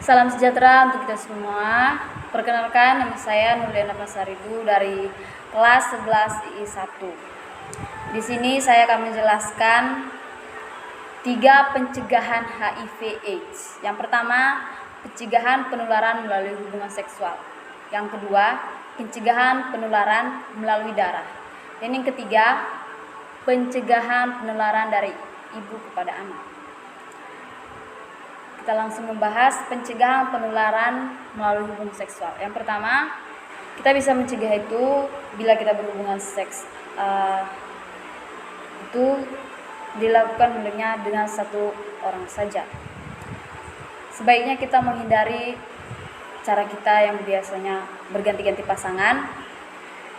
Salam sejahtera untuk kita semua. Perkenalkan, nama saya Nurliana Pasaribu dari kelas 11 I1. Di sini saya akan menjelaskan 3 pencegahan HIV/AIDS. Yang pertama, pencegahan penularan melalui hubungan seksual. Yang kedua, pencegahan penularan melalui darah. Dan yang ketiga, pencegahan penularan dari ibu kepada anak. Kita langsung membahas pencegahan penularan melalui hubungan seksual. Yang pertama, kita bisa mencegah itu bila kita berhubungan seks itu dilakukan dengan satu orang saja. Sebaiknya kita menghindari cara kita yang biasanya berganti-ganti pasangan.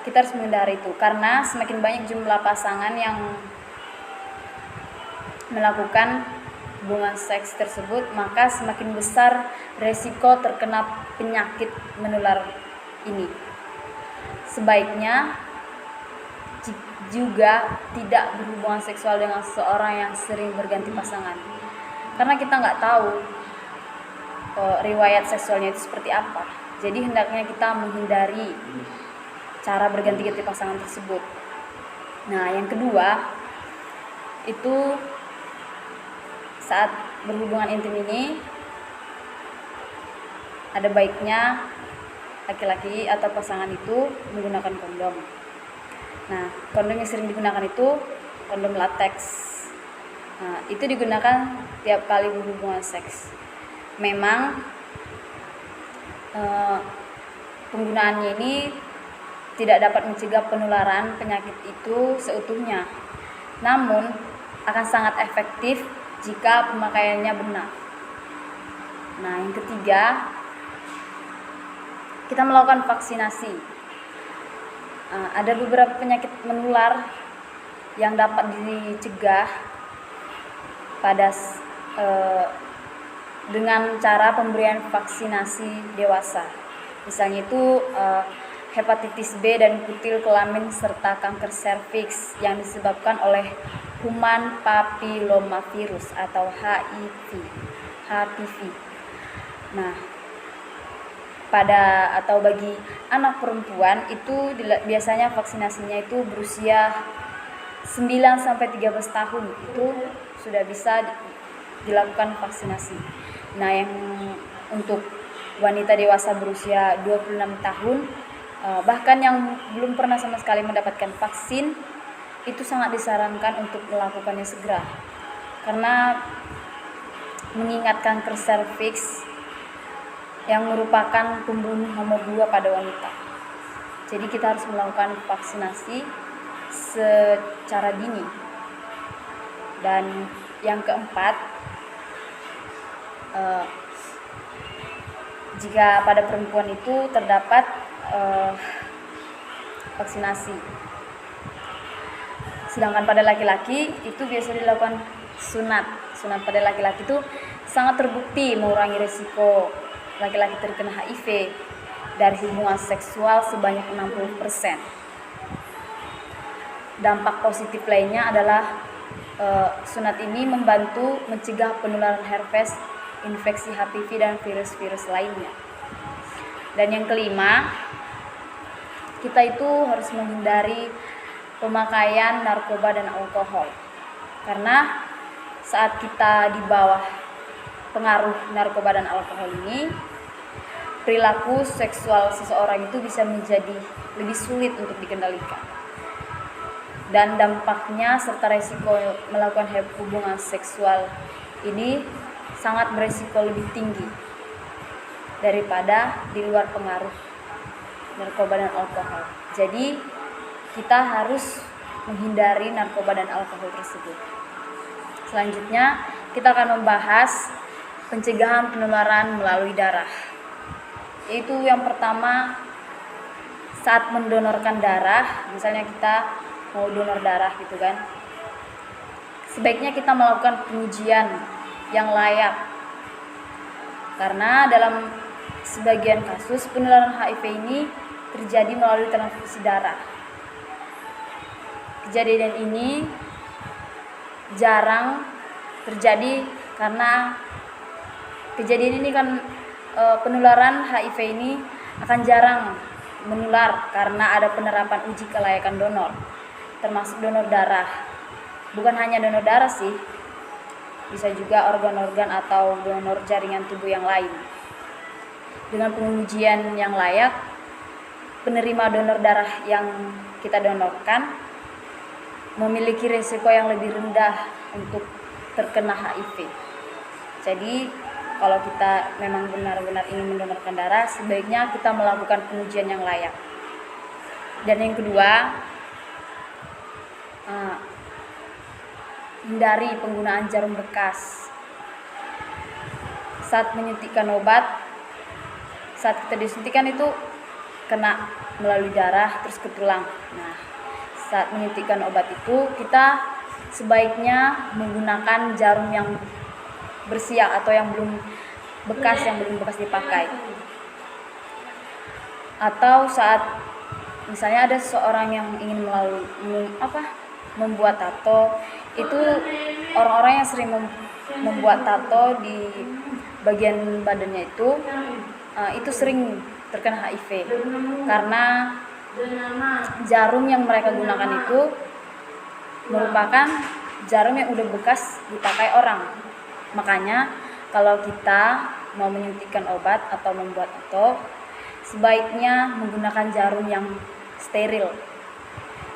Kita harus menghindari itu karena semakin banyak jumlah pasangan yang melakukan hubungan seks tersebut, maka semakin besar resiko terkena penyakit menular ini. Sebaiknya juga tidak berhubungan seksual dengan seorang yang sering berganti pasangan, karena kita nggak tahu riwayat seksualnya itu seperti apa. Jadi hendaknya kita menghindari cara berganti-ganti pasangan tersebut. Nah, yang kedua itu saat berhubungan intim ini ada baiknya laki-laki atau pasangan itu menggunakan kondom. Nah, kondom yang sering digunakan itu kondom latex. Nah, itu digunakan tiap kali berhubungan seks. Memang penggunaannya ini tidak dapat mencegah penularan penyakit itu seutuhnya, namun akan sangat efektif jika pemakaiannya benar. Nah, yang ketiga, kita melakukan vaksinasi. Ada beberapa penyakit menular yang dapat dicegah dengan cara pemberian vaksinasi dewasa. Misalnya itu hepatitis B dan kutil kelamin serta kanker serviks yang disebabkan oleh human papillomavirus atau HPV. Nah, bagi anak perempuan itu biasanya vaksinasinya itu berusia 9 sampai 13 tahun itu sudah bisa dilakukan vaksinasi. Nah, yang untuk wanita dewasa berusia 26 tahun bahkan yang belum pernah sama sekali mendapatkan vaksin, itu sangat disarankan untuk melakukannya segera, karena mengingat kanker serviks yang merupakan pembunuh nomor 2 pada wanita. Jadi kita harus melakukan vaksinasi secara dini. Dan yang keempat, jika pada perempuan itu terdapat vaksinasi, sedangkan pada laki-laki itu biasa dilakukan sunat. Sunat pada laki-laki itu sangat terbukti mengurangi risiko laki-laki terkena HIV dari hubungan seksual sebanyak 60%. Dampak positif lainnya adalah sunat ini membantu mencegah penularan herpes, infeksi HPV dan virus-virus lainnya. Dan yang kelima, kita itu harus menghindari pemakaian narkoba dan alkohol, karena saat kita di bawah pengaruh narkoba dan alkohol ini, perilaku seksual seseorang itu bisa menjadi lebih sulit untuk dikendalikan, dan dampaknya serta resiko melakukan hubungan seksual ini sangat beresiko lebih tinggi daripada di luar pengaruh narkoba dan alkohol. Jadi kita harus menghindari narkoba dan alkohol tersebut. Selanjutnya, kita akan membahas pencegahan penularan melalui darah. Yaitu yang pertama, saat mendonorkan darah, misalnya kita mau donor darah gitu kan, sebaiknya kita melakukan pengujian yang layak. Karena dalam sebagian kasus penularan HIV ini terjadi melalui transfusi darah. Kejadian ini jarang terjadi karena kejadian ini kan penularan HIV ini akan jarang menular karena ada penerapan uji kelayakan donor, termasuk donor darah. Bukan hanya donor darah sih, bisa juga organ-organ atau donor jaringan tubuh yang lain. Dengan pengujian yang layak, penerima donor darah yang kita donorkan memiliki risiko yang lebih rendah untuk terkena HIV. Jadi kalau kita memang benar-benar ingin mendonorkan darah, sebaiknya kita melakukan pengujian yang layak. Dan yang kedua, hindari penggunaan jarum bekas. Saat menyuntikkan obat, saat kita disuntikan itu kena melalui darah terus ke tulang. Nah, saat menyuntikkan obat itu kita sebaiknya menggunakan jarum yang bersih atau yang belum bekas dipakai. Atau saat misalnya ada seseorang yang ingin membuat tato, itu orang-orang yang sering membuat tato di bagian badannya itu sering terkena HIV karena jarum yang mereka gunakan itu merupakan jarum yang udah bekas dipakai orang. Makanya kalau kita mau menyuntikkan obat atau membuat tato, sebaiknya menggunakan jarum yang steril,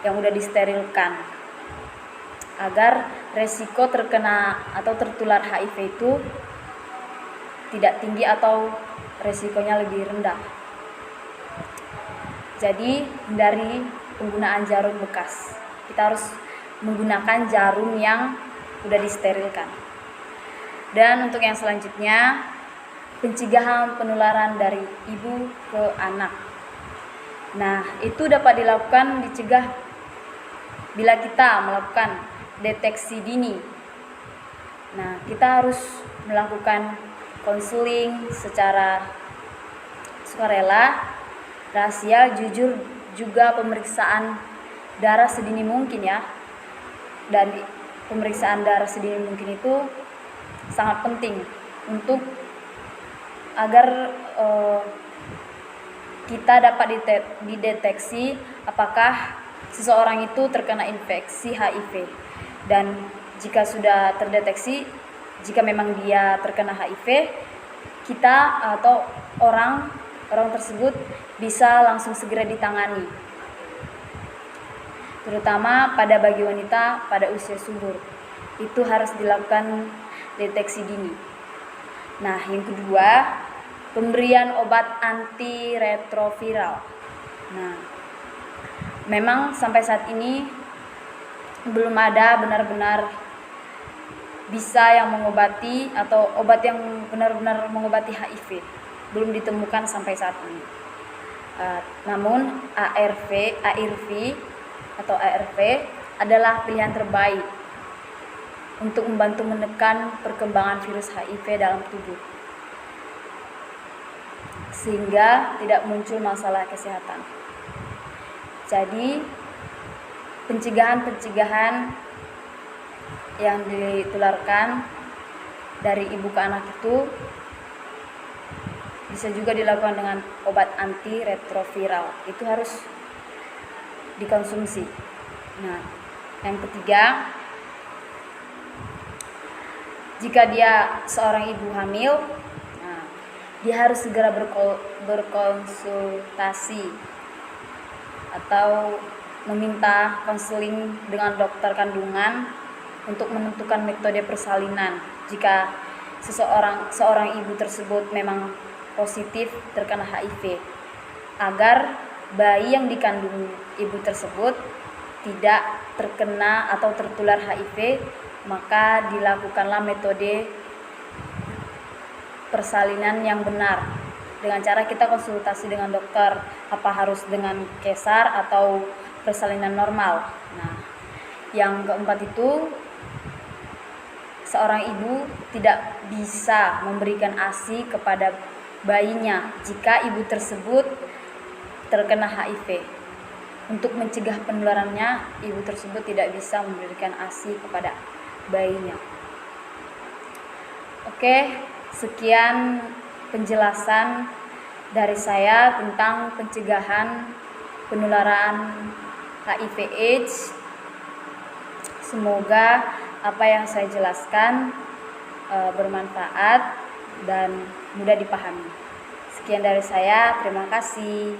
yang udah disterilkan, agar resiko terkena atau tertular HIV itu tidak tinggi atau resikonya lebih rendah. Jadi hindari penggunaan jarum bekas. Kita harus menggunakan jarum yang sudah disterilkan. Dan untuk yang selanjutnya, pencegahan penularan dari ibu ke anak. Nah, itu dapat dicegah bila kita melakukan deteksi dini. Nah, kita harus melakukan konseling secara sukarela, rahasia, jujur, juga pemeriksaan darah sedini mungkin ya. Dan pemeriksaan darah sedini mungkin itu sangat penting untuk agar kita dapat dideteksi apakah seseorang itu terkena infeksi HIV. Dan jika sudah terdeteksi, jika memang dia terkena HIV, kita atau orang tersebut bisa langsung segera ditangani, terutama pada bagi wanita pada usia subur. Itu harus dilakukan deteksi dini. Nah, yang kedua, pemberian obat antiretroviral. Nah, memang sampai saat ini belum ada benar-benar bisa yang mengobati atau obat yang benar-benar mengobati HIV. Belum ditemukan sampai saat ini. Namun ARV adalah pilihan terbaik untuk membantu menekan perkembangan virus HIV dalam tubuh, sehingga tidak muncul masalah kesehatan. Jadi pencegahan yang ditularkan dari ibu ke anak itu bisa juga dilakukan dengan obat antiretroviral. Itu harus dikonsumsi. Nah, yang ketiga, jika dia seorang ibu hamil, dia harus segera berkonsultasi atau meminta konseling dengan dokter kandungan untuk menentukan metode persalinan jika seorang ibu tersebut memang positif terkena HIV, agar bayi yang dikandung ibu tersebut tidak terkena atau tertular HIV. Maka dilakukanlah metode persalinan yang benar dengan cara kita konsultasi dengan dokter, apa harus dengan kesar atau persalinan normal. Nah, yang keempat itu, seorang ibu tidak bisa memberikan ASI kepada bayinya jika ibu tersebut terkena HIV. Untuk mencegah penularannya, ibu tersebut tidak bisa memberikan ASI kepada bayinya. Oke, Sekian penjelasan dari saya tentang pencegahan penularan HIV/AIDS. Semoga apa yang saya jelaskan bermanfaat dan mudah dipahami. Sekian dari saya, terima kasih.